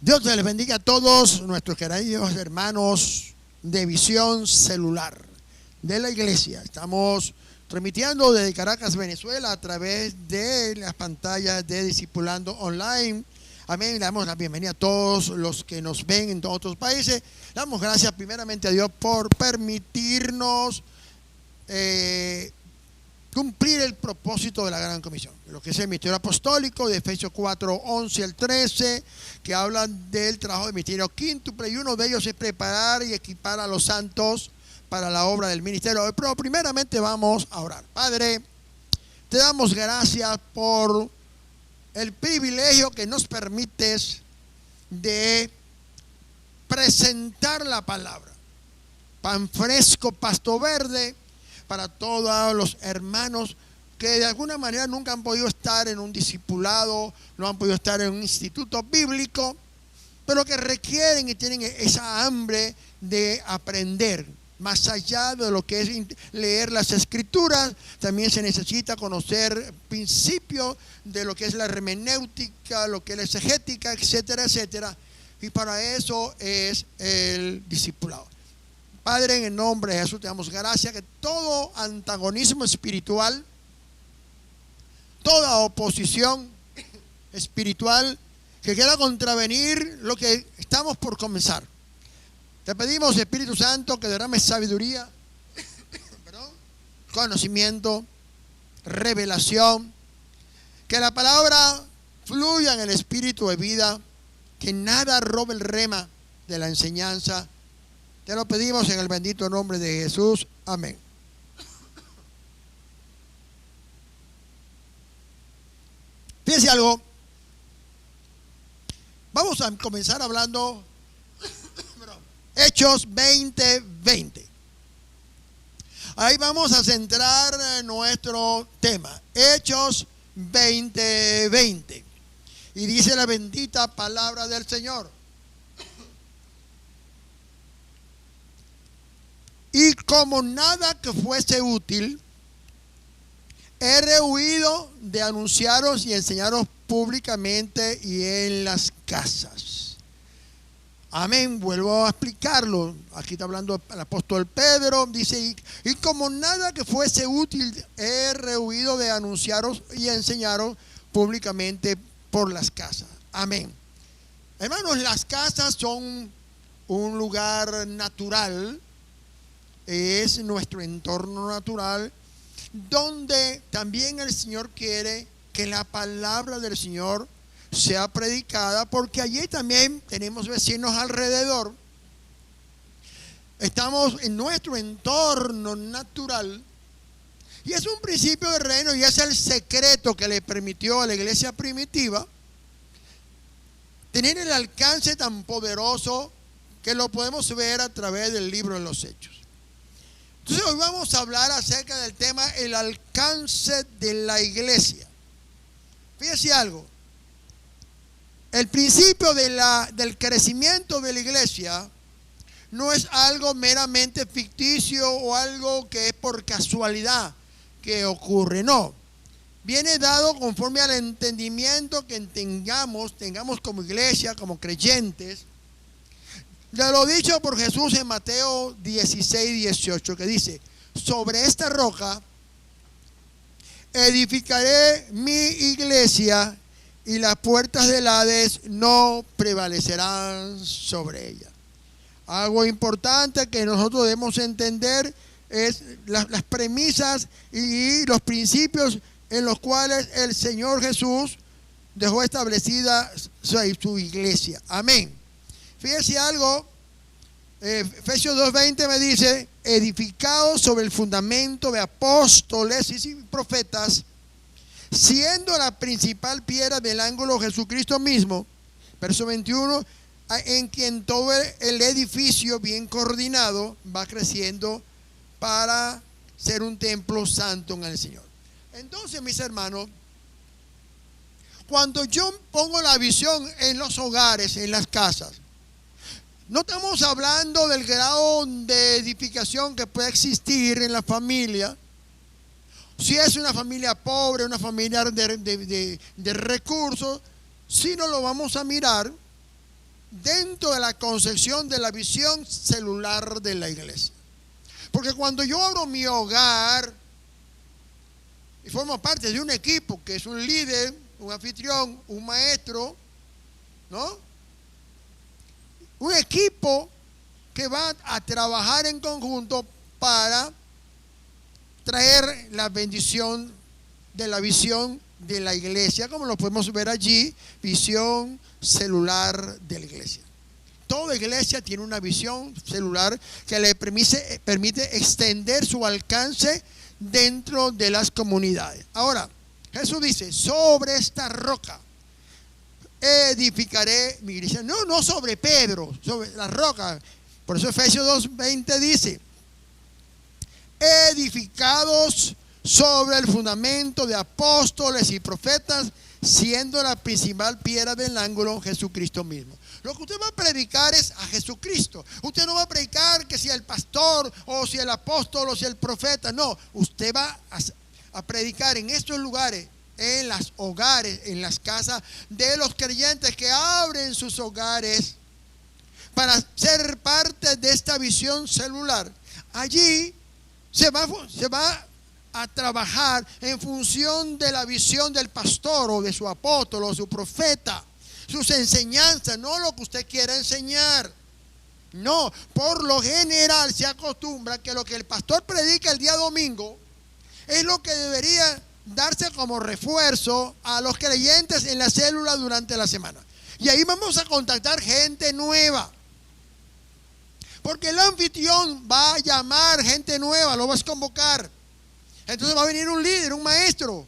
Dios les bendiga a todos nuestros queridos hermanos de visión celular de la iglesia. Estamos transmitiendo desde Caracas, Venezuela, a través de las pantallas de Discipulando Online. Amén. Le damos la bienvenida a todos los que nos ven en otros países. Damos gracias primeramente a Dios por permitirnos cumplir el propósito de la Gran Comisión, lo que es el ministerio apostólico de Efesios 4, 11 al 13, que habla del trabajo del ministerio quíntuple, y uno de ellos es preparar y equipar a los santos para la obra del ministerio. Pero primeramente vamos a orar. Padre, te damos gracias por el privilegio que nos permites de presentar la palabra. Pan fresco, pasto verde, para todos los hermanos que de alguna manera nunca han podido estar en un discipulado, no han podido estar en un instituto bíblico, pero que requieren y tienen esa hambre de aprender. Más allá de lo que es leer las escrituras, también se necesita conocer principios de lo que es la hermenéutica, lo que es la exegética, etcétera, etcétera. Y para eso es el discipulado. Padre, en el nombre de Jesús te damos gracias que todo antagonismo espiritual, toda oposición espiritual que quiera contravenir lo que estamos por comenzar, te pedimos, Espíritu Santo, que derrame sabiduría, conocimiento, revelación, que la palabra fluya en el espíritu de vida, que nada robe el rema de la enseñanza. Te lo pedimos en el bendito nombre de Jesús. Amén. Fíjense algo. Vamos a comenzar hablando Hechos 20:20. Ahí vamos a centrar nuestro tema. Hechos 20:20. Y dice la bendita palabra del Señor. Y como nada que fuese útil, he rehuido de anunciaros y enseñaros públicamente y en las casas. Amén. Vuelvo a explicarlo. Aquí está hablando el apóstol Pedro. Dice, y como nada que fuese útil, he rehuido de anunciaros y enseñaros públicamente por las casas. Amén. Hermanos, las casas son un lugar natural. Es nuestro entorno natural, donde también el Señor quiere que la palabra del Señor sea predicada, porque allí también tenemos vecinos alrededor. Estamos en nuestro entorno natural, y es un principio del reino, y es el secreto que le permitió a la iglesia primitiva tener el alcance tan poderoso que lo podemos ver a través del libro de los Hechos. Entonces hoy vamos a hablar acerca del tema el alcance de la iglesia. Fíjese algo. El principio del crecimiento de la iglesia no es algo meramente ficticio o algo que es por casualidad que ocurre. No. Viene dado conforme al entendimiento que tengamos como iglesia, como creyentes, de lo dicho por Jesús en Mateo 16:18, que dice, sobre esta roca edificaré mi iglesia y las puertas del Hades no prevalecerán sobre ella. Algo importante que nosotros debemos entender es las premisas y los principios en los cuales el Señor Jesús dejó establecida su iglesia. Amén. Fíjese algo, Efesios 2:20 me dice, edificados sobre el fundamento de apóstoles y profetas, siendo la principal piedra del ángulo Jesucristo mismo. Verso 21, en quien todo el edificio bien coordinado va creciendo para ser un templo santo en el Señor. Entonces, mis hermanos, cuando yo pongo la visión en los hogares, en las casas, no estamos hablando del grado de edificación que puede existir en la familia. Si es una familia pobre, una familia de recursos, si no lo vamos a mirar dentro de la concepción de la visión celular de la iglesia. Porque cuando yo abro mi hogar y formo parte de un equipo que es un líder, un anfitrión, un maestro, ¿no? Un equipo que va a trabajar en conjunto para traer la bendición de la visión de la iglesia, como lo podemos ver allí, visión celular de la iglesia. Toda iglesia tiene una visión celular que le permite extender su alcance dentro de las comunidades. Ahora, Jesús dice, sobre esta roca edificaré mi iglesia. No sobre Pedro, sobre la roca. Por eso Efesios 2:20 dice, edificados sobre el fundamento de apóstoles y profetas, siendo la principal piedra del ángulo Jesucristo mismo. Lo que usted va a predicar es a Jesucristo. Usted no va a predicar que si el pastor o si el apóstol o si el profeta. No, usted va a predicar en estos lugares, en los hogares, en las casas de los creyentes que abren sus hogares para ser parte de esta visión celular. Allí se va a trabajar en función de la visión del pastor o de su apóstol o su profeta, sus enseñanzas, no lo que usted quiera enseñar. No, por lo general se acostumbra que lo que el pastor predica el día domingo es lo que debería darse como refuerzo a los creyentes en la célula durante la semana. Y ahí vamos a contactar gente nueva, porque el anfitrión va a llamar gente nueva, lo va a convocar. Entonces va a venir un líder, un maestro.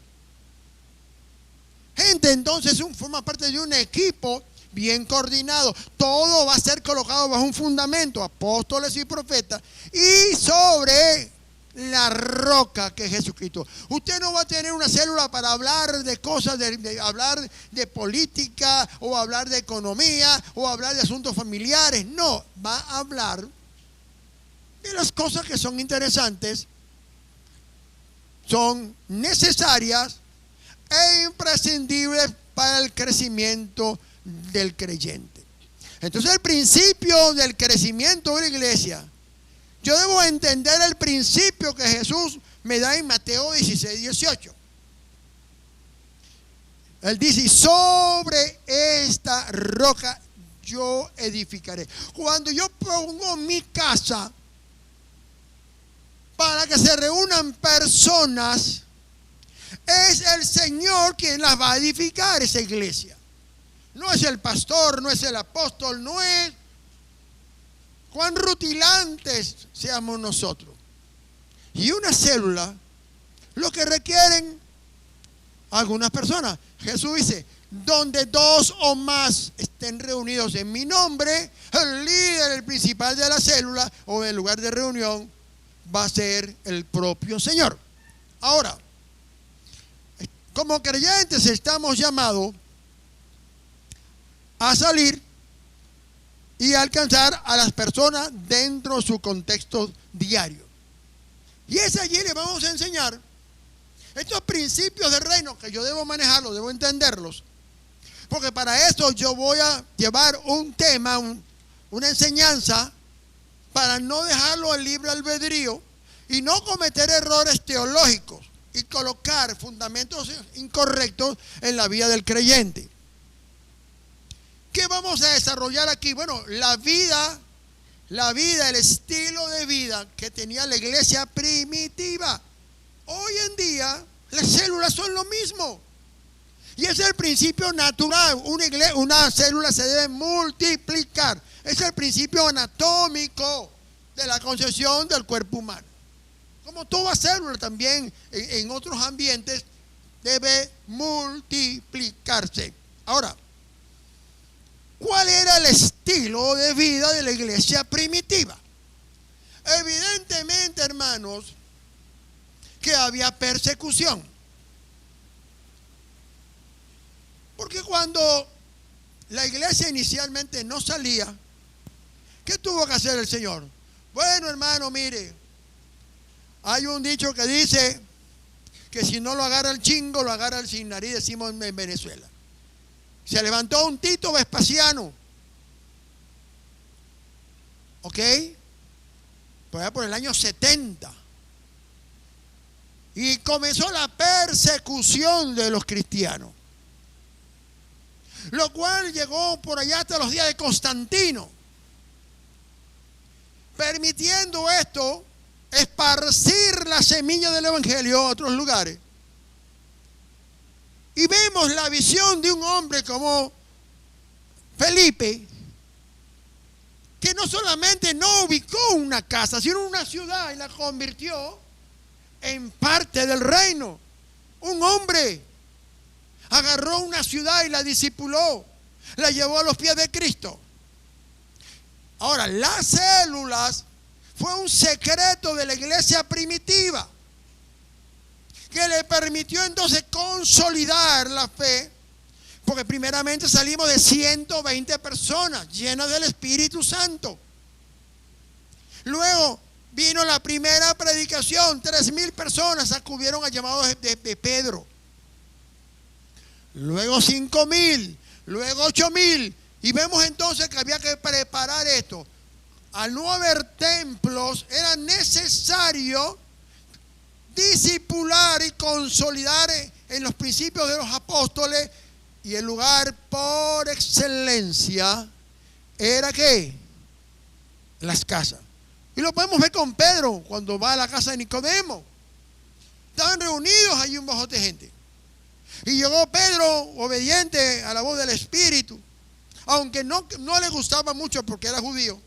Gente, entonces forma parte de un equipo bien coordinado. Todo va a ser colocado bajo un fundamento, apóstoles y profetas, y sobre la roca que es Jesucristo. Usted no va a tener una célula para hablar de cosas, hablar de política, o hablar de economía, o hablar de asuntos familiares. No, va a hablar de las cosas que son interesantes, son necesarias e imprescindibles para el crecimiento del creyente. Entonces, el principio del crecimiento de la iglesia, yo debo entender el principio que Jesús me da en Mateo 16:18. Él dice, sobre esta roca yo edificaré. Cuando yo pongo mi casa para que se reúnan personas, es el Señor quien las va a edificar, esa iglesia. No es el pastor, no es el apóstol, no es cuán rutilantes seamos nosotros. Y una célula, lo que requieren algunas personas. Jesús dice, donde dos o más estén reunidos en mi nombre, el líder, el principal de la célula o del lugar de reunión va a ser el propio Señor. Ahora, como creyentes estamos llamados a salir y alcanzar a las personas dentro de su contexto diario. Y es allí le vamos a enseñar estos principios del reino que yo debo manejarlos, debo entenderlos. Porque para eso yo voy a llevar un tema, una enseñanza, para no dejarlo al libre albedrío y no cometer errores teológicos y colocar fundamentos incorrectos en la vida del creyente. ¿Qué vamos a desarrollar aquí? Bueno, la vida, el estilo de vida que tenía la iglesia primitiva. Hoy en día las células son lo mismo. Y ese es el principio natural. Una célula se debe multiplicar. Es el principio anatómico de la concepción del cuerpo humano. Como toda célula también en otros ambientes debe multiplicarse. Ahora, ¿cuál era el estilo de vida de la iglesia primitiva? Evidentemente, hermanos, que había persecución. Porque cuando la iglesia inicialmente no salía, ¿qué tuvo que hacer el Señor? Bueno, hermano, mire, hay un dicho que dice que si no lo agarra el chingo, lo agarra el sin nariz, decimos en Venezuela. Se levantó un Tito Vespasiano ¿Ok? Por allá por el año 70. Y comenzó la persecución de los cristianos. Lo cual llegó por allá hasta los días de Constantino. Permitiendo esto esparcir la semilla del evangelio a otros lugares. Y vemos la visión de un hombre como Felipe, que no solamente no ubicó una casa, sino una ciudad y la convirtió en parte del reino. Un hombre agarró una ciudad y la discipuló, la llevó a los pies de Cristo. Ahora, las células fue un secreto de la iglesia primitiva que le permitió entonces consolidar la fe, porque primeramente salimos de 120 personas llenas del Espíritu Santo. Luego vino la primera predicación, 3,000 personas acudieron al llamado de Pedro. Luego 5,000, luego 8,000. Y vemos entonces que había que preparar esto. Al no haber templos, era necesario discipular y consolidar en los principios de los apóstoles. Y el lugar por excelencia era ¿qué? Las casas. Y lo podemos ver con Pedro cuando va a la casa de Nicodemo. Estaban reunidos allí un bojote de gente. Y llegó Pedro obediente a la voz del Espíritu, aunque no le gustaba mucho porque era judío.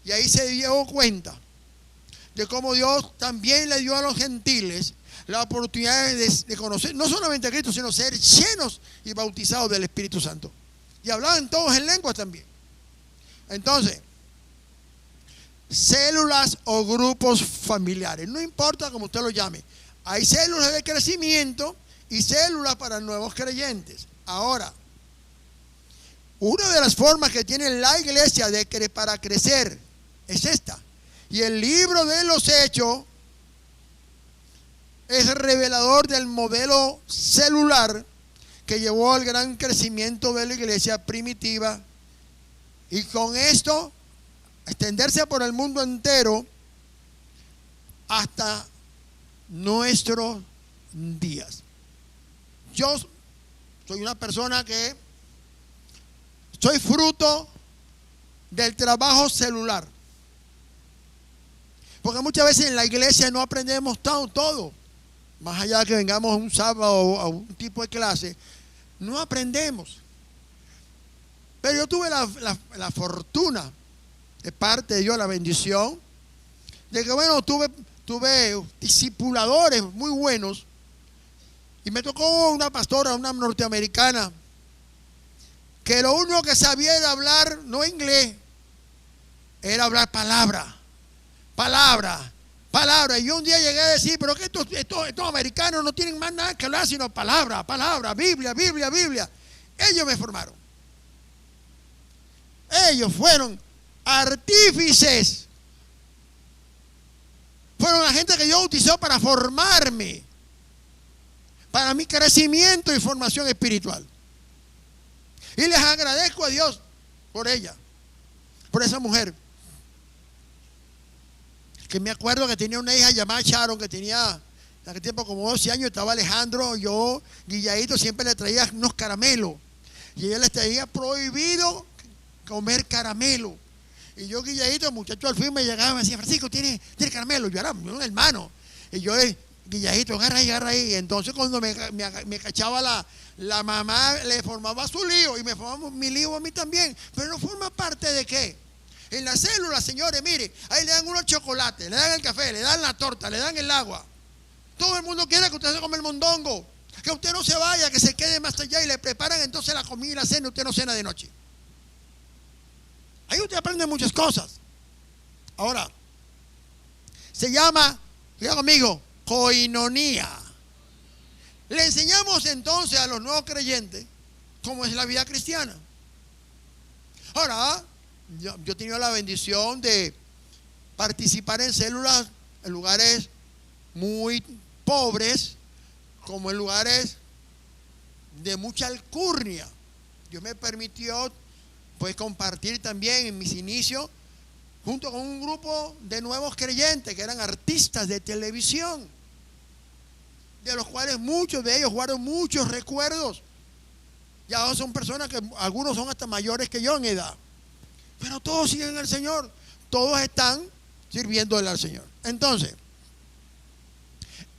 Y ahí se dio cuenta de cómo Dios también le dio a los gentiles la oportunidad de conocer no solamente a Cristo, sino ser llenos y bautizados del Espíritu Santo. Y hablaban todos en lenguas también. Entonces, células o grupos familiares, no importa cómo usted lo llame. Hay células de crecimiento y células para nuevos creyentes. Ahora, una de las formas que tiene la iglesia para crecer es esta. Y el libro de los Hechos es revelador del modelo celular que llevó al gran crecimiento de la iglesia primitiva, y con esto extenderse por el mundo entero hasta nuestros días. Yo soy una persona que soy fruto del trabajo celular, porque muchas veces en la iglesia no aprendemos todo. Más allá de que vengamos un sábado a un tipo de clase, no aprendemos. Pero yo tuve la fortuna, de parte de Dios, la bendición, de que bueno, tuve discipuladores muy buenos. Y me tocó una pastora, una norteamericana, que lo único que sabía era hablar, no inglés, era hablar palabra. Y yo un día llegué a decir, pero que estos americanos no tienen más nada que hablar sino palabra, Biblia. Ellos me formaron. Ellos fueron artífices. Fueron la gente que Dios utilizó para formarme, para mi crecimiento y formación espiritual. Y les agradezco a Dios por ella, por esa mujer. Que me acuerdo que tenía una hija llamada Sharon, que tenía en aquel tiempo como 12 años. Estaba Alejandro, yo, Guilladito, siempre le traía unos caramelos. Y ella les traía prohibido comer caramelo. Y yo, Guilladito, el muchacho al fin me llegaba y me decía, Francisco, ¿tiene caramelo? Yo era un hermano. Y yo, Guilladito, agarra ahí. Y entonces cuando me cachaba la mamá, le formaba su lío y me formaba mi lío a mí también. Pero no forma parte de ¿qué? En la célula, señores, mire, ahí le dan unos chocolates, le dan el café, le dan la torta, le dan el agua. Todo el mundo quiere que usted se come el mondongo, que usted no se vaya, que se quede más allá, y le preparan entonces la comida y la cena. Usted no cena de noche. Ahí usted aprende muchas cosas. Ahora, se llama, diga conmigo, coinonía. Le enseñamos entonces a los nuevos creyentes cómo es la vida cristiana. Ahora, yo he tenido la bendición de participar en células en lugares muy pobres, como en lugares de mucha alcurnia. Dios me permitió pues compartir también en mis inicios junto con un grupo de nuevos creyentes que eran artistas de televisión, de los cuales muchos de ellos guardan muchos recuerdos. Ya son personas que algunos son hasta mayores que yo en edad, pero todos siguen al Señor, todos están sirviéndole al Señor. Entonces,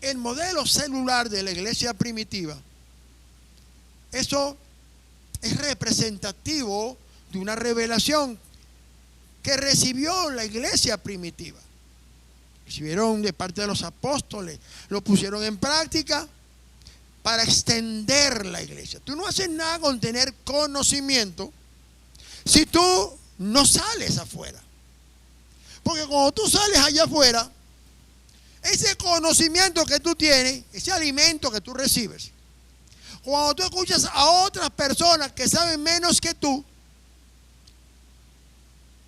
el modelo celular de la iglesia primitiva, eso es representativo de una revelación que recibió la iglesia primitiva. Recibieron de parte de los apóstoles, lo pusieron en práctica para extender la iglesia. Tú no haces nada con tener conocimiento si tú no sales afuera. Porque cuando tú sales allá afuera, ese conocimiento que tú tienes, ese alimento que tú recibes, cuando tú escuchas a otras personas que saben menos que tú,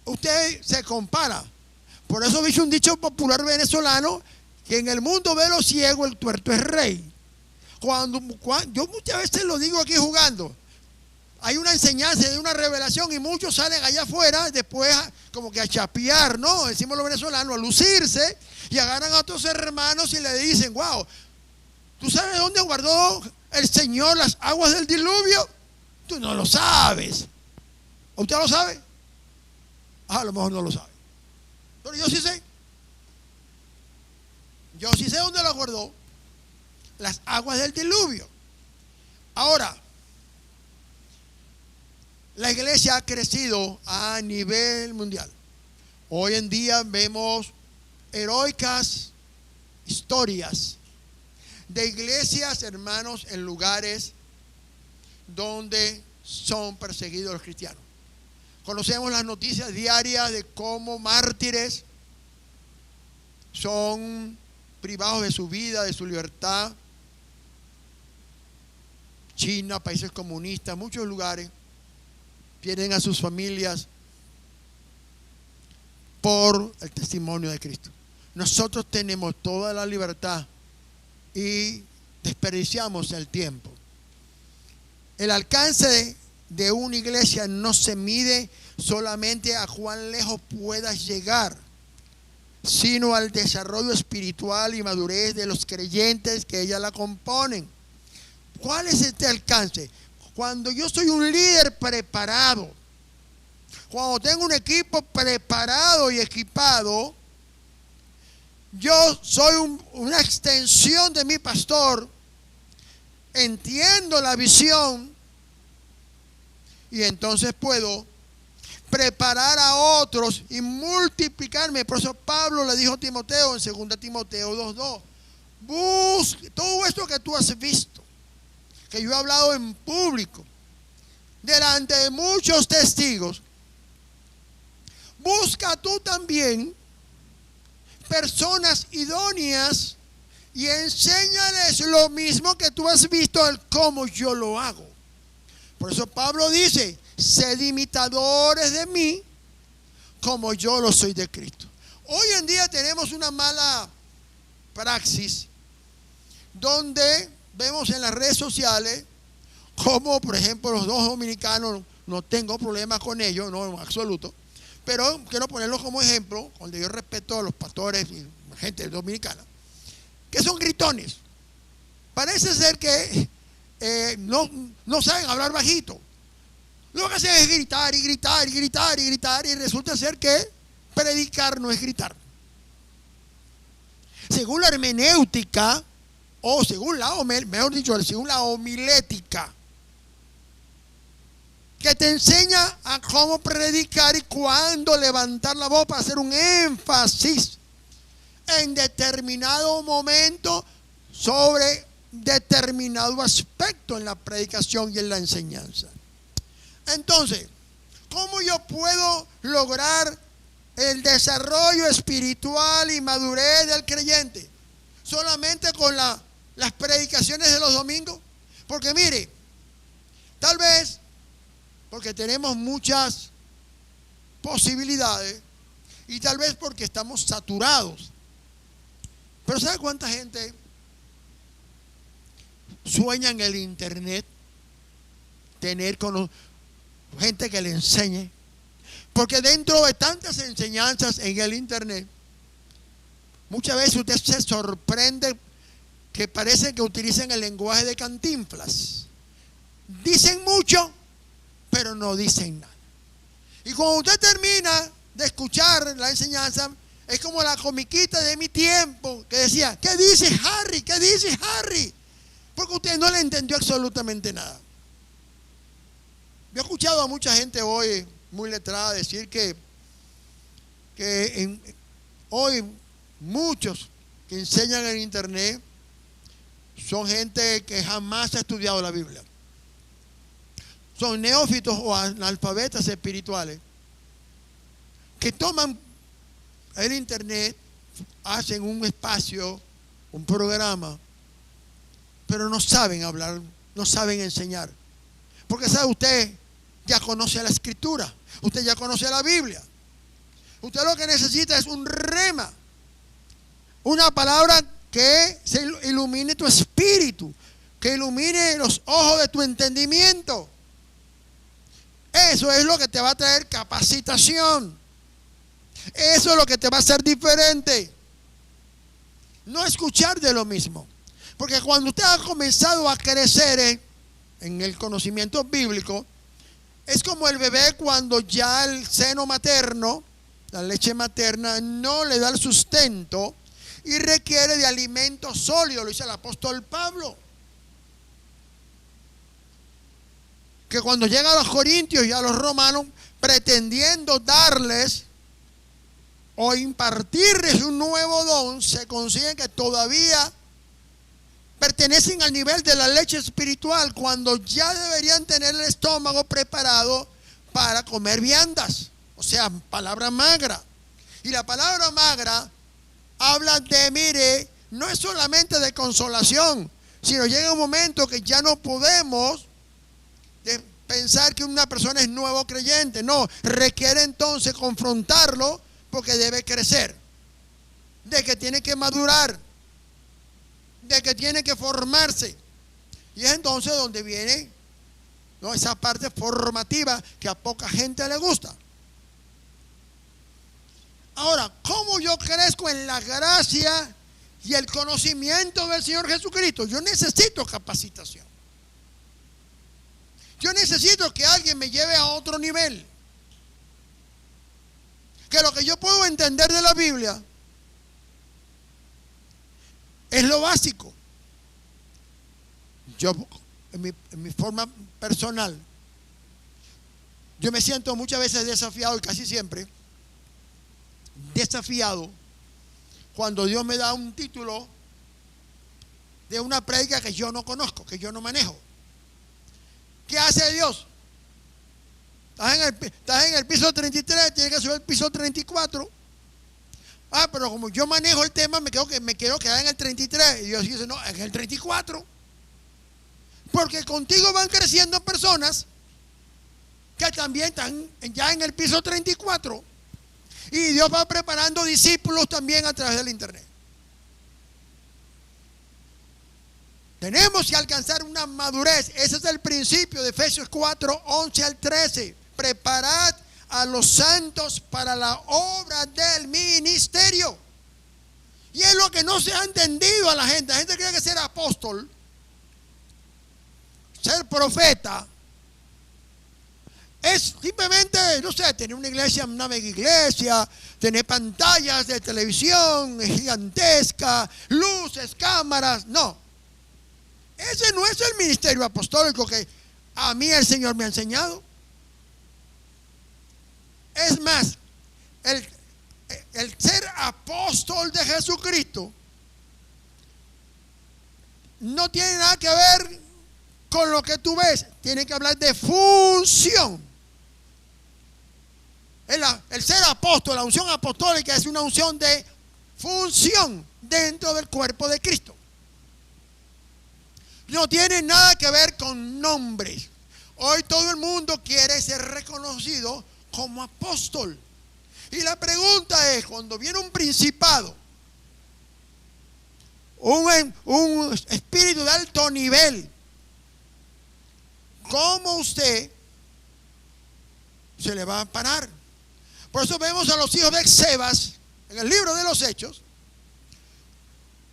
usted se compara. Por eso dice un dicho popular venezolano, que en el mundo ve lo ciego, el tuerto es rey. Yo muchas veces lo digo aquí jugando, hay una enseñanza, hay una revelación y muchos salen allá afuera después como que a chapear, ¿no? Decimos los venezolanos, a lucirse, y agarran a otros hermanos y le dicen, wow, ¿tú sabes dónde guardó el Señor las aguas del diluvio? Tú no lo sabes. ¿Usted lo sabe? A lo mejor no lo sabe, pero yo sí sé. Yo sí sé dónde lo guardó, las aguas del diluvio. Ahora, la iglesia ha crecido a nivel mundial. Hoy en día vemos heroicas historias de iglesias, hermanos, en lugares donde son perseguidos los cristianos. Conocemos las noticias diarias de cómo mártires son privados de su vida, de su libertad. China, países comunistas, muchos lugares pierden a sus familias por el testimonio de Cristo. Nosotros tenemos toda la libertad y desperdiciamos el tiempo. El alcance de una iglesia no se mide solamente a cuán lejos puedas llegar, sino al desarrollo espiritual y madurez de los creyentes que ella la componen. ¿Cuál es este alcance? Cuando yo soy un líder preparado, cuando tengo un equipo preparado y equipado, yo soy una extensión de mi pastor, entiendo la visión y entonces puedo preparar a otros y multiplicarme. Por eso Pablo le dijo a Timoteo en 2 Timoteo 2:2, busca todo esto que tú has visto, que yo he hablado en público, delante de muchos testigos. Busca tú también personas idóneas y enséñales lo mismo que tú has visto, el cómo yo lo hago. Por eso Pablo dice, sed imitadores de mí como yo lo soy de Cristo. Hoy en día tenemos una mala praxis donde vemos en las redes sociales como, por ejemplo, los dos dominicanos, no tengo problemas con ellos, no en absoluto, pero quiero ponerlos como ejemplo, donde yo respeto a los pastores y gente dominicana, que son gritones. Parece ser que no saben hablar bajito. Lo que hacen es gritar y gritar y gritar y gritar, y resulta ser que predicar no es gritar. Según la hermenéutica, o según según la homilética, que te enseña a cómo predicar y cuándo levantar la voz para hacer un énfasis en determinado momento sobre determinado aspecto en la predicación y en la enseñanza. Entonces, ¿cómo yo puedo lograr el desarrollo espiritual y madurez del creyente? ¿Solamente con las predicaciones de los domingos? Porque mire, tal vez porque tenemos muchas posibilidades y tal vez porque estamos saturados. Pero ¿sabe cuánta gente sueña en el internet tener con gente que le enseñe? Porque dentro de tantas enseñanzas en el internet, muchas veces usted se sorprende que parece que utilizan el lenguaje de Cantinflas. Dicen mucho, pero no dicen nada. Y cuando usted termina de escuchar la enseñanza, es como la comiquita de mi tiempo que decía, ¿qué dice Harry? ¿Qué dice Harry? Porque usted no le entendió absolutamente nada. Yo he escuchado a mucha gente hoy muy letrada decir que hoy muchos que enseñan en internet son gente que jamás ha estudiado la Biblia. Son neófitos o analfabetas espirituales que toman el internet, hacen un espacio, un programa, pero no saben hablar, no saben enseñar. Porque sabe, usted ya conoce la Escritura, usted ya conoce la Biblia. Usted lo que necesita es un rema, una palabra que se ilumine tu espíritu, que ilumine los ojos de tu entendimiento. Eso es lo que te va a traer capacitación. Eso es lo que te va a hacer diferente. No escuchar de lo mismo. Porque cuando usted ha comenzado a crecer en el conocimiento bíblico, es como el bebé cuando ya el seno materno, la leche materna, no le da el sustento y requiere de alimento sólido. Lo dice el apóstol Pablo. Que cuando llega a los corintios y a los romanos, pretendiendo darles o impartirles un nuevo don, se consiguen que todavía pertenecen al nivel de la leche espiritual, cuando ya deberían tener el estómago preparado para comer viandas, o sea, palabra magra. Y la palabra magra habla de, mire, no es solamente de consolación, sino llega un momento que ya no podemos pensar que una persona es nuevo creyente. No, requiere entonces confrontarlo porque debe crecer, de que tiene que madurar, de que tiene que formarse. Y es entonces donde viene, ¿no?, esa parte formativa que a poca gente le gusta. Ahora, ¿cómo yo crezco en la gracia y el conocimiento del Señor Jesucristo? Yo necesito capacitación. Yo necesito que alguien me lleve a otro nivel. Que lo que yo puedo entender de la Biblia es lo básico. Yo, en mi forma personal, yo me siento muchas veces desafiado, y casi siempre desafiado, cuando Dios me da un título de una prédica que yo no conozco, que yo no manejo. ¿Qué hace Dios? Estás en el piso 33, tienes que subir al piso 34. Pero como yo manejo el tema, me quiero quedar en el 33. Y Dios dice, no, en el 34. Porque contigo van creciendo personas que también están ya en el piso 34. Y Dios va preparando discípulos también a través del internet. Tenemos que alcanzar una madurez. Ese es el principio de Efesios 4, 11 al 13. Preparad a los santos para la obra del ministerio. Y es lo que no se ha entendido a la gente. La gente cree que ser apóstol, ser profeta, es simplemente, no sé, tener una iglesia, una mega iglesia, tener pantallas de televisión gigantescas, luces, cámaras. No. Ese no es el ministerio apostólico que a mí el Señor me ha enseñado. Es más, el ser apóstol de Jesucristo no tiene nada que ver con lo que tú ves. Tiene que hablar de función. El ser apóstol, la unción apostólica es una unción de función dentro del cuerpo de Cristo. No tiene nada que ver con nombres. Hoy todo el mundo quiere ser reconocido como apóstol. Y la pregunta es, cuando viene un principado, un espíritu de alto nivel, ¿cómo usted se le va a parar? Por eso vemos a los hijos de Sebas en el libro de los Hechos,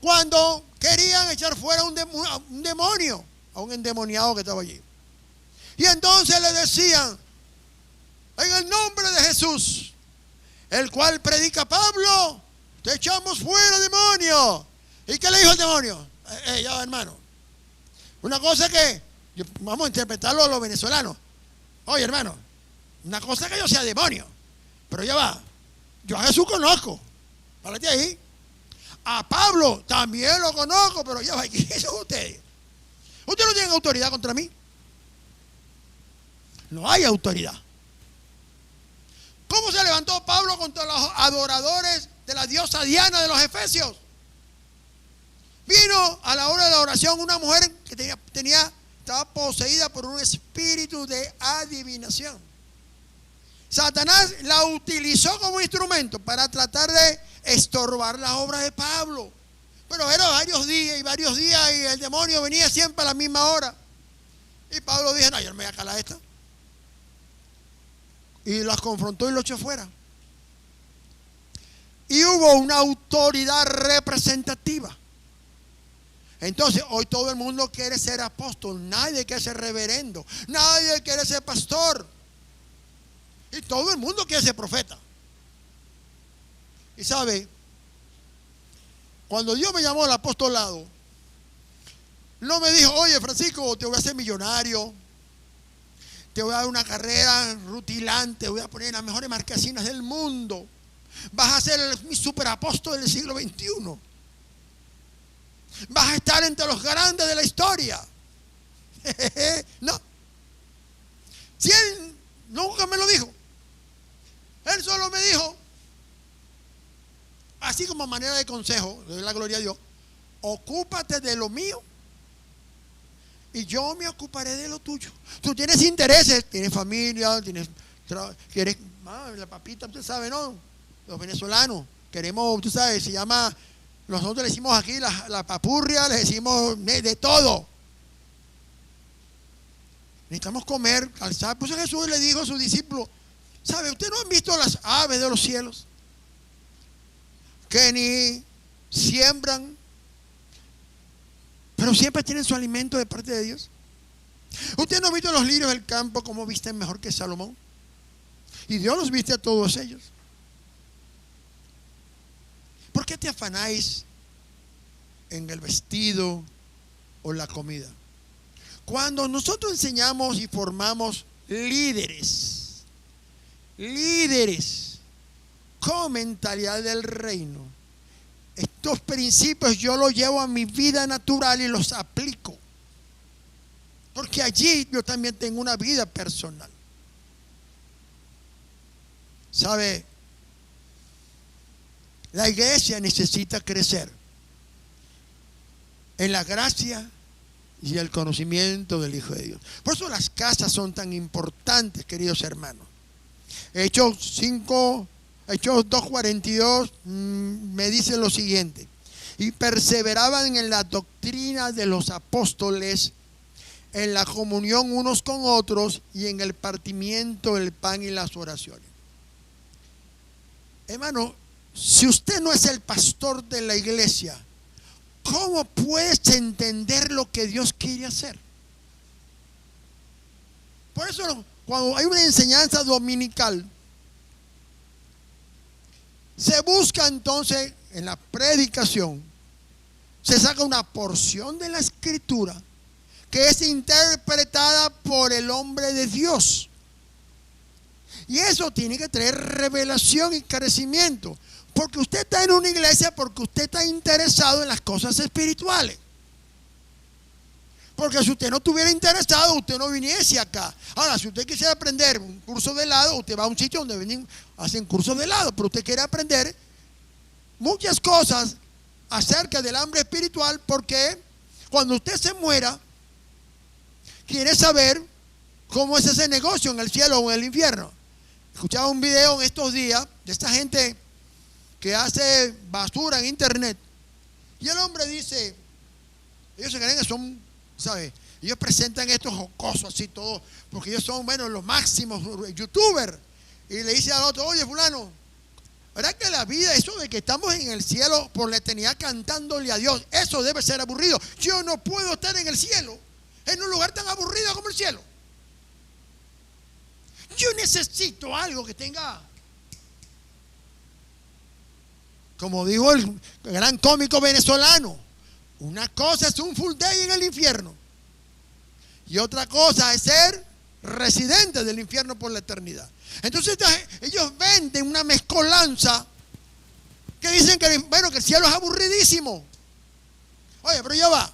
cuando querían echar fuera a un demonio, a un endemoniado que estaba allí. Y entonces le decían, en el nombre de Jesús, el cual predica Pablo, te echamos fuera, demonio. ¿Y qué le dijo el demonio? Ya, hermano, una cosa que, vamos a interpretarlo a los venezolanos. Oye, hermano, una cosa que yo sea demonio, pero ya va, yo a Jesús conozco, párate ahí. A Pablo también lo conozco, pero ya va, ¿qué son ustedes? Ustedes no tienen autoridad contra mí. No hay autoridad. ¿Cómo se levantó Pablo contra los adoradores de la diosa Diana de los Efesios? Vino a la hora de la oración una mujer que estaba poseída por un espíritu de adivinación. Satanás la utilizó como instrumento para tratar de estorbar la obra de Pablo. Pero era varios días y el demonio venía siempre a la misma hora. Y Pablo dijo, no, yo no me voy a calar esta. Y las confrontó y los echó fuera. Y hubo una autoridad representativa. Entonces, hoy todo el mundo quiere ser apóstol, nadie quiere ser reverendo, nadie quiere ser pastor. Y todo el mundo quiere ser profeta. Y sabe, cuando Dios me llamó al apostolado, no me dijo, oye Francisco, te voy a hacer millonario, te voy a dar una carrera rutilante, te voy a poner en las mejores marquesinas del mundo, vas a ser mi superapóstol del siglo XXI, vas a estar entre los grandes de la historia. No. Si él nunca me lo dijo, él solo me dijo, así como manera de consejo, le doy la gloria a Dios, ocúpate de lo mío y yo me ocuparé de lo tuyo. Tú tienes intereses, tienes familia, quieres, la papita, usted sabe, ¿no? Los venezolanos, queremos, tú sabes, se llama, nosotros le decimos aquí la papurria, le decimos de todo. Necesitamos comer, calzar. Por eso Jesús le dijo a sus discípulos, ¿sabe? ¿Ustedes no han visto las aves de los cielos? Que ni siembran, pero siempre tienen su alimento de parte de Dios. ¿Usted no ha visto los lirios del campo como visten mejor que Salomón? Y Dios los viste a todos ellos. ¿Por qué te afanáis en el vestido o la comida? Cuando nosotros enseñamos y formamos líderes con mentalidad del reino, estos principios yo los llevo a mi vida natural y los aplico, porque allí yo también tengo una vida personal. ¿Sabe? La iglesia necesita crecer en la gracia y el conocimiento del Hijo de Dios. Por eso las casas son tan importantes, queridos hermanos. Hechos 2:42 me dice lo siguiente: y perseveraban en la doctrina de los apóstoles, en la comunión unos con otros y en el partimiento del pan y las oraciones. Hermano, si usted no es el pastor de la iglesia, ¿cómo puedes entender lo que Dios quiere hacer? Por eso, cuando hay una enseñanza dominical, se busca entonces en la predicación, se saca una porción de la escritura que es interpretada por el hombre de Dios. Y eso tiene que traer revelación y crecimiento. Porque usted está en una iglesia porque usted está interesado en las cosas espirituales. Porque si usted no estuviera interesado, usted no viniese acá. Ahora, si usted quisiera aprender un curso de helado, usted va a un sitio donde hacen cursos de helado. Pero usted quiere aprender muchas cosas acerca del hambre espiritual, porque cuando usted se muera, quiere saber cómo es ese negocio en el cielo o en el infierno. Escuchaba un video en estos días de esta gente que hace basura en internet, y el hombre dice, ellos se creen que son, ¿sabes? Ellos presentan estos jocosos así todos, porque ellos son, bueno, los máximos youtubers. y le dice al otro, oye fulano, ¿verdad que la vida, eso de que estamos en el cielo por la eternidad cantándole a Dios, eso debe ser aburrido? Yo no puedo estar en el cielo, en un lugar tan aburrido como el cielo. Yo necesito algo que tenga, como dijo el gran cómico venezolano, una cosa es un full day en el infierno y otra cosa es ser residente del infierno por la eternidad. Entonces ellos venden una mezcolanza que dicen que, bueno, que el cielo es aburridísimo. Oye, pero ya va.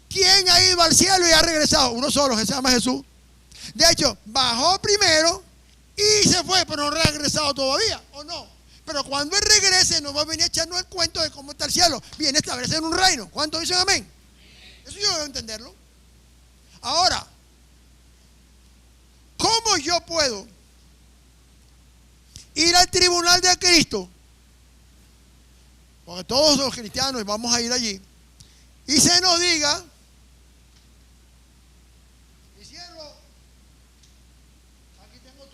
¿Quién ha ido al cielo y ha regresado? Uno solo, que se llama Jesús. De hecho, bajó primero y se fue, pero no ha regresado todavía, ¿o no? Pero cuando Él regrese, nos va a venir a echarnos el cuento de cómo está el cielo. Viene a establecer un reino. ¿Cuántos dicen amén? Eso yo debo entenderlo. Ahora, ¿cómo yo puedo ir al tribunal de Cristo? Porque todos los cristianos vamos a ir allí. Y se nos diga, mi siervo, aquí tengo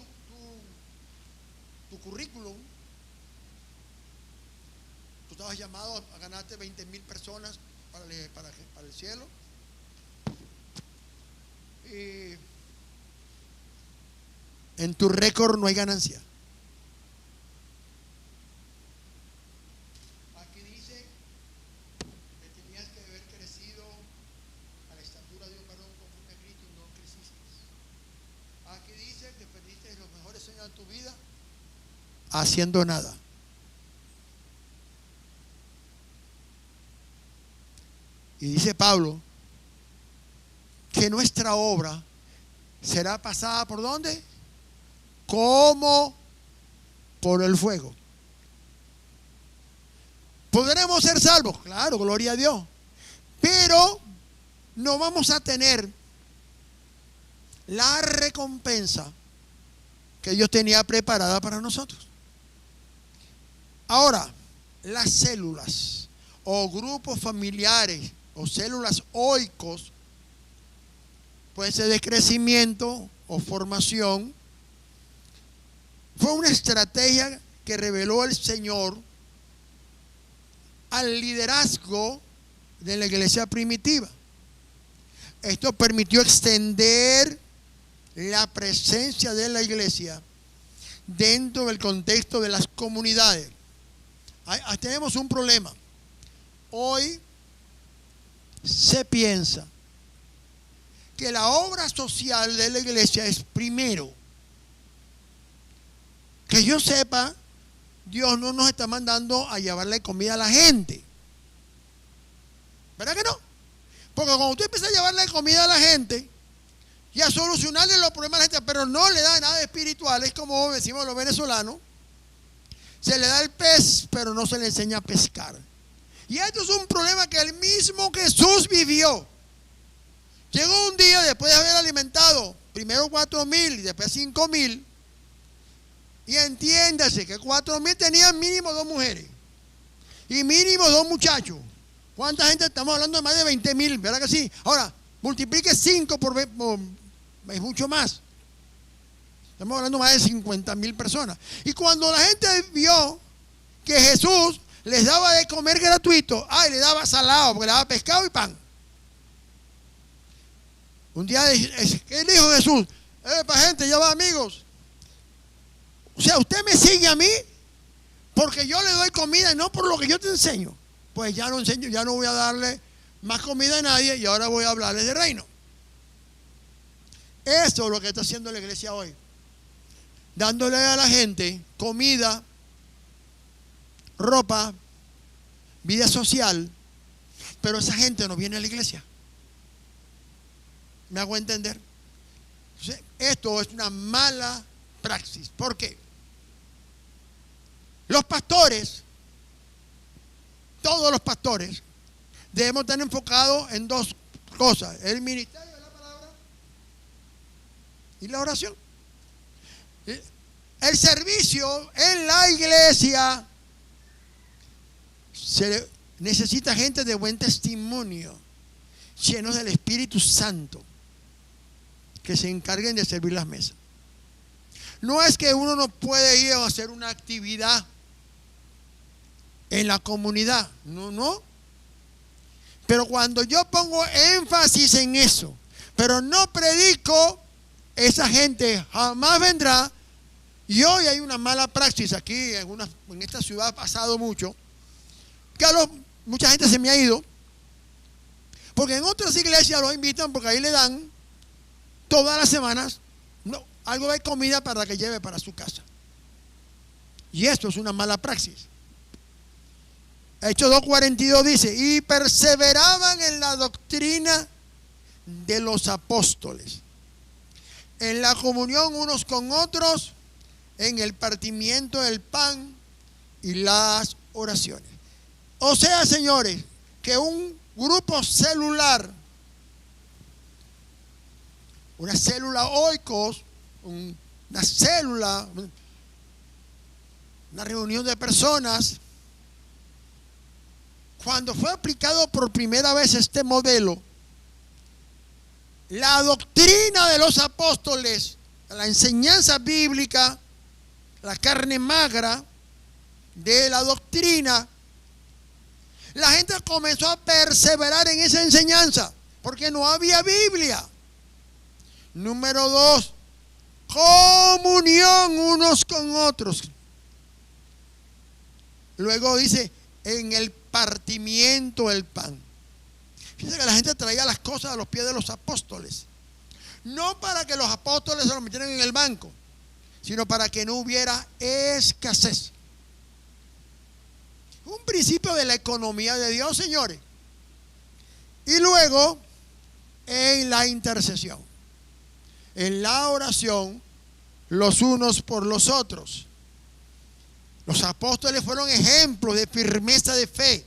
tu currículum. Tú estabas llamado a ganarte 20,000 personas para el cielo. Y en tu récord no hay ganancia. Aquí dice que tenías que haber crecido a la estatura de un varón conforme a Cristo y no creciste. Aquí dice que perdiste los mejores años de tu vida haciendo nada. Y dice Pablo que nuestra obra será pasada ¿por dónde? Como por el fuego. ¿Podremos ser salvos? Claro, gloria a Dios. Pero no vamos a tener la recompensa que Dios tenía preparada para nosotros. Ahora, las células o grupos familiares o células oicos, puede ser de crecimiento o formación, fue una estrategia que reveló el Señor al liderazgo de la iglesia primitiva. Esto permitió extender la presencia de la iglesia dentro del contexto de las comunidades. Tenemos un problema. Hoy se piensa que la obra social de la iglesia es primero. Que yo sepa, Dios no nos está mandando a llevarle comida a la gente. ¿Verdad que no? Porque cuando usted empieza a llevarle comida a la gente y a solucionarle los problemas a la gente, pero no le da nada espiritual, es como decimos los venezolanos, se le da el pez, pero no se le enseña a pescar. Y esto es un problema que el mismo Jesús vivió. Llegó un día después de haber alimentado primero 4,000 y después 5,000. Y entiéndase que 4,000 tenían mínimo 2 mujeres y mínimo 2 muchachos. ¿Cuánta gente? Estamos hablando de más de 20,000, ¿verdad que sí? Ahora, multiplique 5 es mucho más. Estamos hablando de más de 50,000 personas. Y cuando la gente vio que Jesús les daba de comer gratuito, le daba salado, porque le daba pescado y pan. Un día, ¿qué dijo Jesús? Para gente, ya va, amigos. O sea, usted me sigue a mí porque yo le doy comida y no por lo que yo te enseño. Pues ya no enseño, ya no voy a darle más comida a nadie y ahora voy a hablarles de reino. Eso es lo que está haciendo la iglesia hoy. Dándole a la gente comida, ropa, vida social, pero esa gente no viene a la iglesia. ¿Me hago entender? Entonces, esto es una mala praxis. ¿Por qué? Los pastores, todos los pastores, debemos estar enfocados en 2 cosas: el ministerio de la palabra y la oración. El servicio en la iglesia se necesita gente de buen testimonio, llenos del Espíritu Santo, que se encarguen de servir las mesas. No es que uno no puede ir a hacer una actividad en la comunidad, no. Pero cuando yo pongo énfasis en eso, pero no predico, esa gente jamás vendrá. Y hoy hay una mala praxis aquí, en esta ciudad ha pasado mucho, que mucha gente se me ha ido, porque en otras iglesias los invitan porque ahí le dan todas las semanas algo de comida para que lleve para su casa. Y esto es una mala praxis. Hechos 2:42 dice, y perseveraban en la doctrina de los apóstoles, en la comunión unos con otros, en el partimiento del pan y las oraciones. O sea, señores, que un grupo celular, una célula oikos, una célula, una reunión de personas, cuando fue aplicado por primera vez este modelo, la doctrina de los apóstoles, la enseñanza bíblica, la carne magra de la doctrina, la gente comenzó a perseverar en esa enseñanza porque no había Biblia. Número 2, comunión unos con otros. Luego dice, en el partimiento del pan. Fíjense que la gente traía las cosas a los pies de los apóstoles. No para que los apóstoles se los metieran en el banco, sino para que no hubiera escasez. Un principio de la economía de Dios, señores. Y luego, en la intercesión, en la oración, los unos por los otros. Los apóstoles fueron ejemplos de firmeza de fe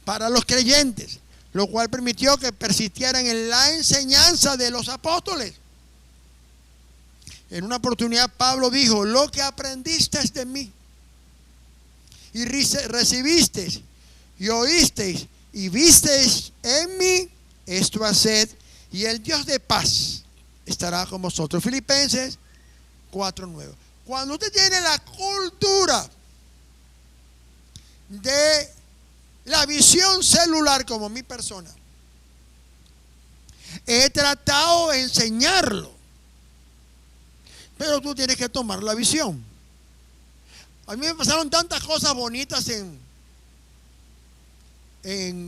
para los creyentes, lo cual permitió que persistieran en la enseñanza de los apóstoles. En una oportunidad Pablo dijo, lo que aprendisteis de mí y recibisteis y oísteis y visteis en mí, esto haced, y el Dios de paz estará con vosotros. Filipenses 4:9. Cuando usted tiene la cultura de la visión celular como mi persona, he tratado de enseñarlo, pero tú tienes que tomar la visión. A mí me pasaron tantas cosas bonitas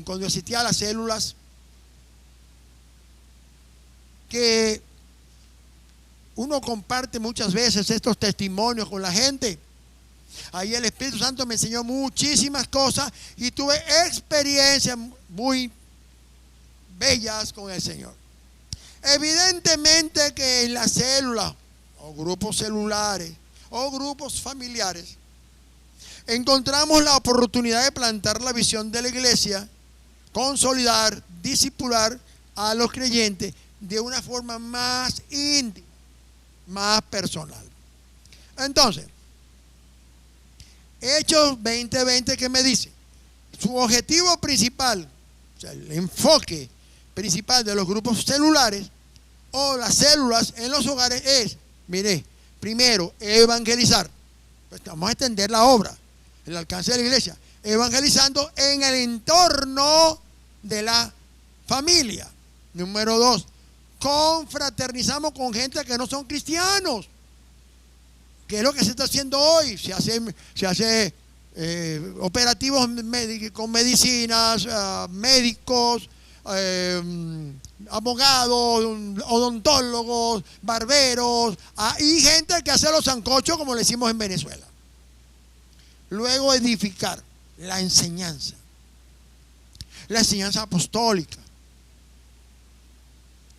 cuando asistía a las células, que uno comparte muchas veces estos testimonios con la gente. Ahí el Espíritu Santo me enseñó muchísimas cosas y tuve experiencias muy bellas con el Señor. Evidentemente que en la célula o grupos celulares o grupos familiares encontramos la oportunidad de plantar la visión de la iglesia, consolidar, discipular a los creyentes de una forma más íntima, más personal. Entonces, Hechos 20:20, que me dice, su objetivo principal, o sea, el enfoque principal de los grupos celulares o las células en los hogares es, mire, primero, evangelizar. Pues vamos a extender la obra, el alcance de la iglesia, evangelizando en el entorno de la familia. Número 2, confraternizamos con gente que no son cristianos, que es lo que se está haciendo hoy. Se hace operativos con medicinas, médicos, abogados, odontólogos, barberos, y gente que hace los sancochos, como le decimos en Venezuela. Luego, edificar la enseñanza apostólica,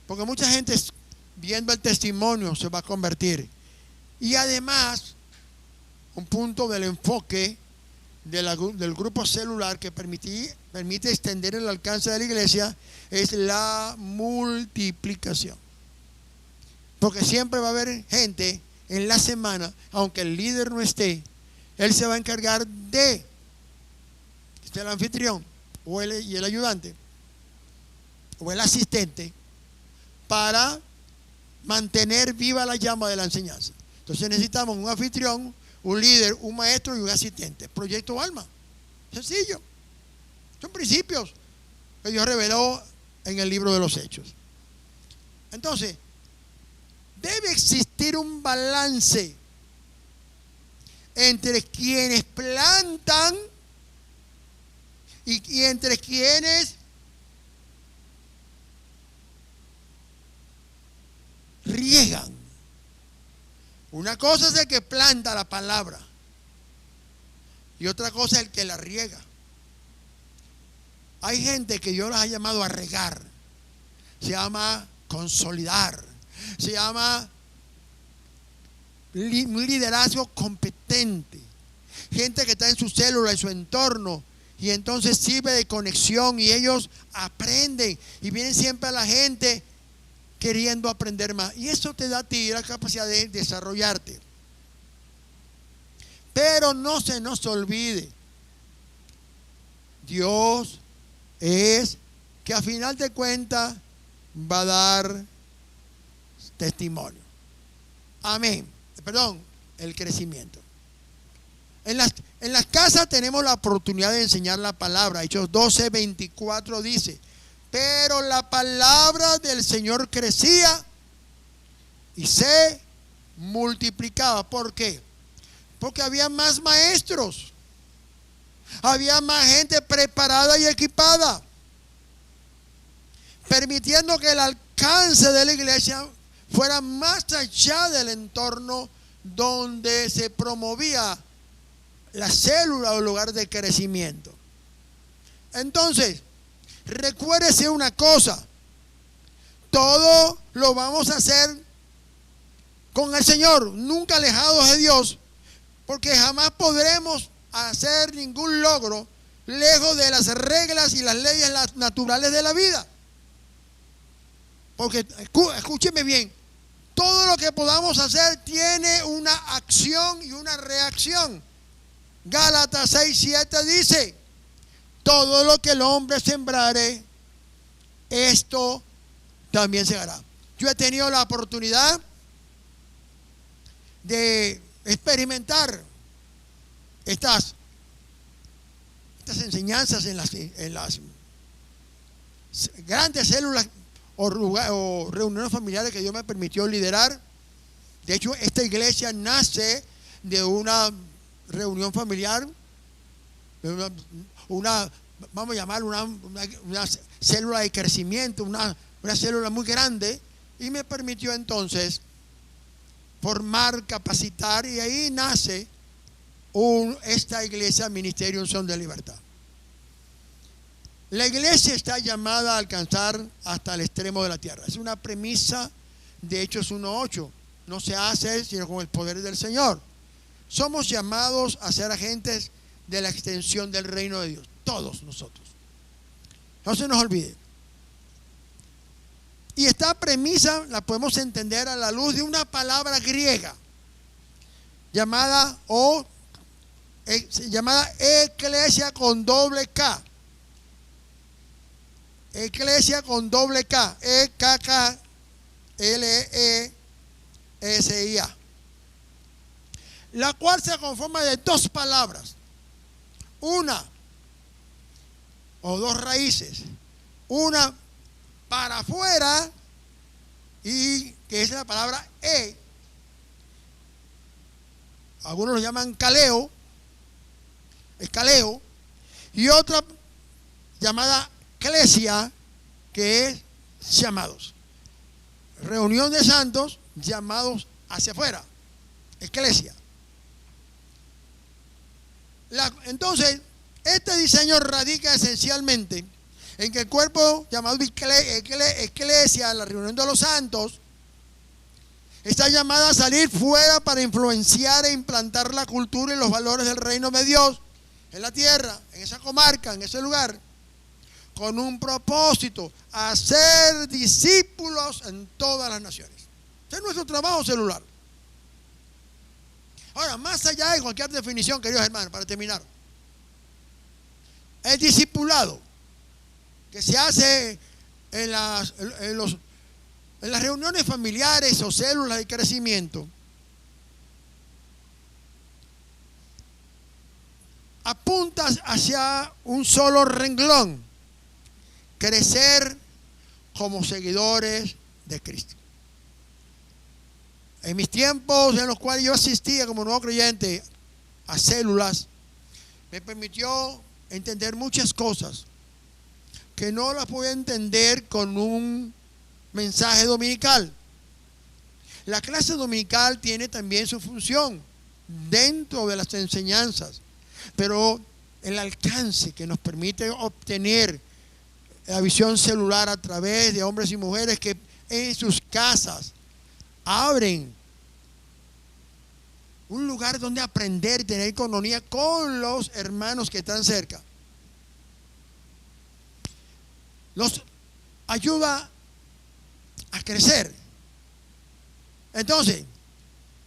porque mucha gente viendo el testimonio se va a convertir. Y además, un punto del enfoque del grupo celular que permite extender el alcance de la iglesia es la multiplicación. Porque siempre va a haber gente en la semana, aunque el líder no esté, él se va a encargar de el anfitrión y el ayudante o el asistente para mantener viva la llama de la enseñanza. Entonces Entonces necesitamos un anfitrión, un líder, un maestro y un asistente. Proyecto Alma. Sencillo. Son principios que Dios reveló en el libro de los Hechos. Entonces, debe existir un balance entre quienes plantan y entre quienes riegan. Una cosa es el que planta la palabra y otra cosa es el que la riega. Hay gente que Dios las ha llamado a regar. Se llama consolidar. Se llama un liderazgo competente. Gente que está en su célula, en su entorno, y entonces sirve de conexión y ellos aprenden y vienen siempre a la gente queriendo aprender más. Y eso te da a ti la capacidad de desarrollarte. Pero no se nos olvide, Dios es que a final de cuentas va a dar testimonio. Amén. Perdón, el crecimiento. En las casas tenemos la oportunidad de enseñar la palabra. Hechos 12:24 dice: pero la palabra del Señor crecía y se multiplicaba. ¿Por qué? Porque había más maestros, había más gente preparada y equipada, permitiendo que el alcance de la iglesia fuera más allá del entorno donde se promovía la célula o lugar de crecimiento. Entonces, recuérdese una cosa: todo lo vamos a hacer con el Señor, nunca alejados de Dios, porque jamás podremos hacer ningún logro lejos de las reglas y las leyes naturales de la vida. Porque, escúcheme bien, todo lo que podamos hacer tiene una acción y una reacción. Gálatas 6:7 dice: todo lo que el hombre sembrare, esto también segará. Yo he tenido la oportunidad de experimentar estas enseñanzas en las grandes células o reuniones familiares que Dios me permitió liderar. De hecho, esta iglesia nace de una reunión familiar, vamos a llamar una célula de crecimiento, una célula muy grande, y me permitió entonces formar, capacitar, y ahí nace esta iglesia, Ministerio Unción de Libertad. La iglesia está llamada a alcanzar hasta el extremo de la tierra. Es una premisa de Hechos 1:8. No se hace sino con el poder del Señor. Somos llamados a ser agentes de la extensión del reino de Dios. Todos nosotros. No se nos olvide. Y esta premisa la podemos entender a la luz de una palabra griega llamada eclesia con doble K. Eclesia con doble K. E-K-K-L-E-S-I-A. La cual se conforma de dos palabras. Una o dos raíces. Una para afuera, y que es la palabra algunos lo llaman caleo, escaleo, y otra llamada eclesia, que es llamados, reunión de santos llamados hacia afuera, eclesia. Entonces, este diseño radica esencialmente en que el cuerpo llamado eclesia, la reunión de los santos, está llamada a salir fuera para influenciar e implantar la cultura y los valores del reino de Dios en la tierra, en esa comarca, en ese lugar, con un propósito: hacer discípulos en todas las naciones. Ese es nuestro trabajo celular. Ahora, más allá de cualquier definición, queridos hermanos, para terminar, el discipulado que se hace en las reuniones familiares o células de crecimiento apuntas hacia un solo renglón: crecer como seguidores de Cristo. En mis tiempos en los cuales yo asistía como nuevo creyente a células, me permitió entender muchas cosas que no las podía entender con un mensaje dominical. La clase dominical tiene también su función dentro de las enseñanzas, pero el alcance que nos permite obtener la visión celular a través de hombres y mujeres que en sus casas abren un lugar donde aprender y tener economía con los hermanos que están cerca, nos ayuda a crecer. Entonces,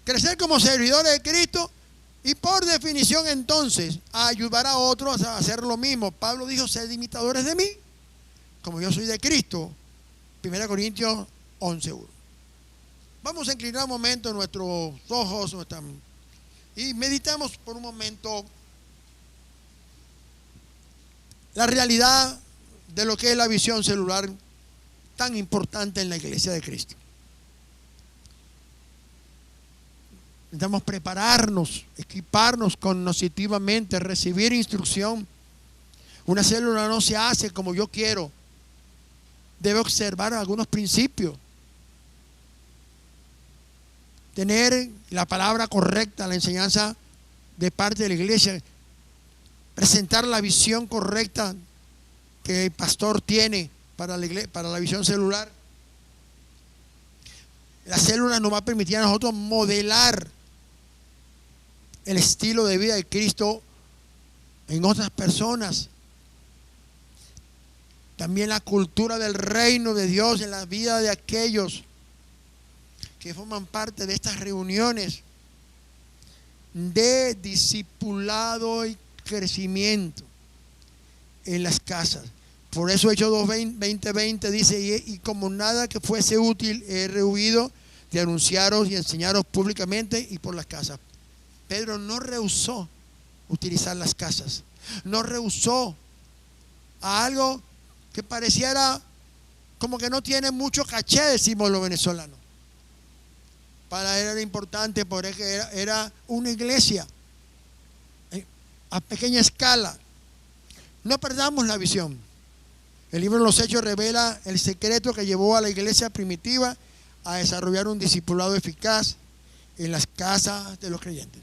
crecer como servidores de Cristo y por definición entonces a ayudar a otros a hacer lo mismo. Pablo dijo: sed imitadores de mí, como yo soy de Cristo. 1 Corintios 11:1. Vamos a inclinar un momento nuestros ojos y meditamos por un momento la realidad de lo que es la visión celular tan importante en la iglesia de Cristo. Necesitamos prepararnos, equiparnos cognitivamente, recibir instrucción. Una célula no se hace como yo quiero. Debe observar algunos principios. Tener la palabra correcta, la enseñanza de parte de la iglesia. Presentar la visión correcta que el pastor tiene para la visión celular. La célula nos va a permitir a nosotros modelar el estilo de vida de Cristo en otras personas. También la cultura del reino de Dios en la vida de aquellos que forman parte de estas reuniones de discipulado y crecimiento en las casas. Por eso Hechos 2:20 dice: y como nada que fuese útil he rehuido de anunciaros y enseñaros públicamente y por las casas. Pedro no rehusó utilizar las casas, no rehusó a algo que pareciera como que no tiene mucho caché, decimos los venezolanos. Para él era importante porque era una iglesia a pequeña escala. No perdamos la visión. El libro de los Hechos revela el secreto que llevó a la iglesia primitiva a desarrollar un discipulado eficaz en las casas de los creyentes.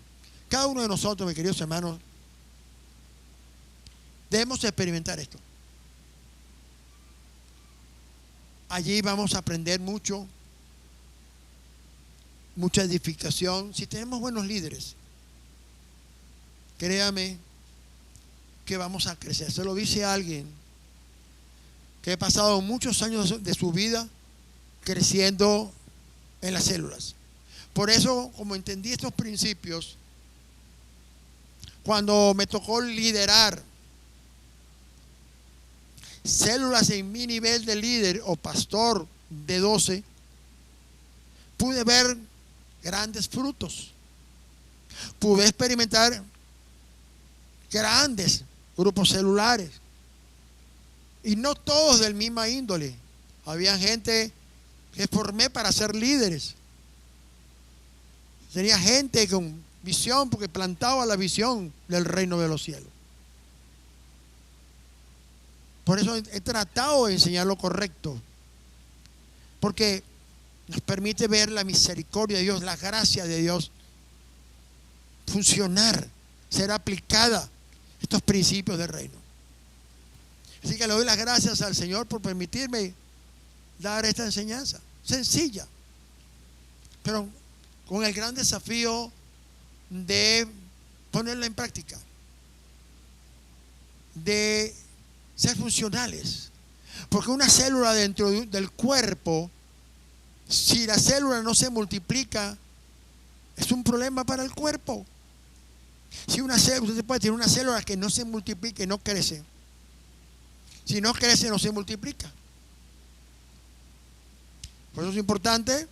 Cada uno de nosotros, mis queridos hermanos, debemos experimentar esto. Allí vamos a aprender mucha edificación. Si tenemos buenos líderes, créame que vamos a crecer. Se lo dice alguien que ha pasado muchos años de su vida creciendo en las células. Por eso, como entendí estos principios, cuando me tocó liderar células en mi nivel de líder o pastor de 12, pude ver grandes frutos. Pude experimentar grandes grupos celulares. Y no todos del misma índole. Había gente que formé para ser líderes. Tenía gente con visión porque plantaba la visión del reino de los cielos. Por eso he tratado de enseñar lo correcto, porque nos permite ver la misericordia de Dios, la gracia de Dios funcionar, ser aplicada estos principios del reino. Así que le doy las gracias al Señor por permitirme dar esta enseñanza sencilla, pero con el gran desafío de ponerla en práctica, de ser funcionales. Porque una célula dentro del cuerpo, si la célula no se multiplica, es un problema para el cuerpo. Si una célula, usted puede tener una célula que no se multiplica y no crece. Si no crece, no se multiplica. Por eso es importante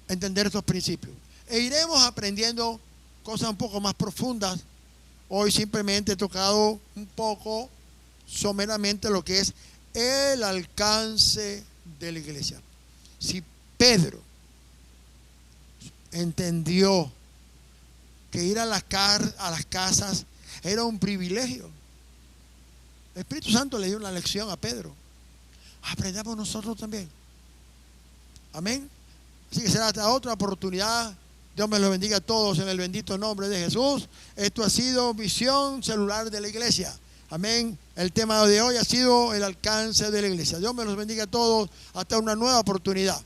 entender estos principios. E iremos aprendiendo cosas un poco más profundas Hoy simplemente he tocado un poco someramente lo que es el alcance de la iglesia. Si Pedro entendió que ir a las casas era un privilegio, el Espíritu Santo le dio una lección a Pedro. Aprendamos nosotros también. Amén. Así que será hasta otra oportunidad. Dios me los bendiga a todos en el bendito nombre de Jesús. Esto ha sido Visión Celular de la Iglesia. Amén. El tema de hoy ha sido el alcance de la iglesia. Dios me los bendiga a todos. Hasta una nueva oportunidad.